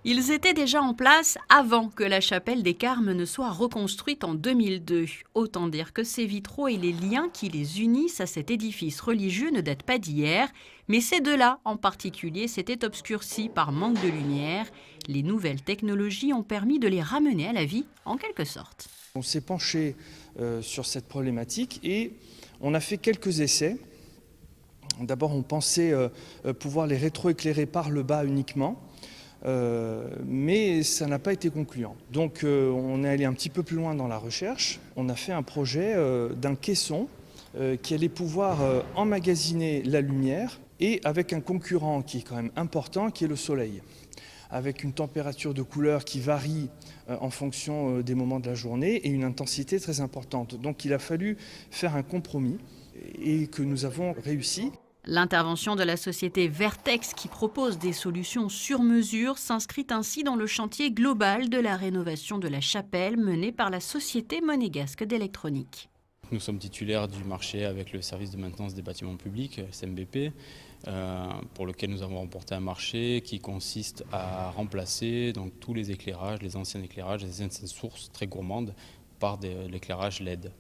Ils étaient déjà en place avant que la chapelle des Carmes ne soit reconstruite en 2002. Autant dire que ces vitraux et les liens qui les unissent à cet édifice religieux ne datent pas d'hier, mais ces deux-là en particulier s'étaient obscurcis par manque de lumière. Les nouvelles technologies ont permis de les ramener à la vie en quelque sorte. On s'est penché sur cette problématique et on a fait quelques essais. D'abord, on pensait pouvoir les rétroéclairer par le bas uniquement. Mais ça n'a pas été concluant. Donc on est allé un petit peu plus loin dans la recherche. On a fait un projet d'un caisson qui allait pouvoir emmagasiner la lumière et avec un concurrent qui est quand même important, qui est le soleil, avec une température de couleur qui varie en fonction des moments de la journée et une intensité très importante. Donc il a fallu faire un compromis et que nous avons réussi. L'intervention de la société Vertex, qui propose des solutions sur mesure, s'inscrit ainsi dans le chantier global de la rénovation de la chapelle mené par la Société monégasque d'électronique. Nous sommes titulaires du marché avec le service de maintenance des bâtiments publics, SMBP, pour lequel nous avons remporté un marché qui consiste à remplacer donc, tous les éclairages, les anciens éclairages, les anciennes sources très gourmandes par de l'éclairage LED.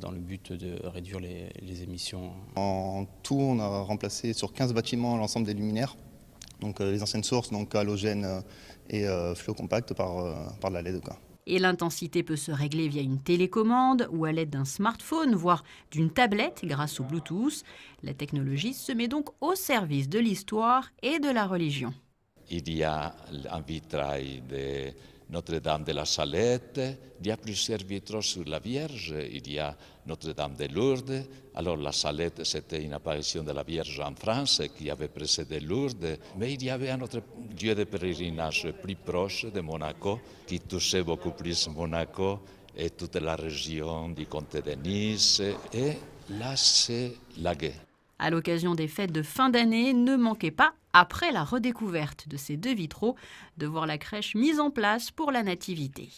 Dans le but de réduire les émissions. En tout, on a remplacé sur 15 bâtiments l'ensemble des luminaires, donc les anciennes sources, donc halogène et fluo compact par de la LED. Et l'intensité peut se régler via une télécommande ou à l'aide d'un smartphone, voire d'une tablette grâce au Bluetooth. La technologie se met donc au service de l'histoire et de la religion. Il y a un vitrail de Notre-Dame de la Salette, il y a plusieurs vitraux sur la Vierge, il y a Notre-Dame de Lourdes. Alors la Salette, c'était une apparition de la Vierge en France qui avait précédé Lourdes. Mais il y avait un autre lieu de pèlerinage plus proche de Monaco qui touchait beaucoup plus Monaco et toute la région du comté de Nice. Et là, c'est Laguet. À l'occasion des fêtes de fin d'année, ne manquez pas, après la redécouverte de ces deux vitraux, de voir la crèche mise en place pour la Nativité.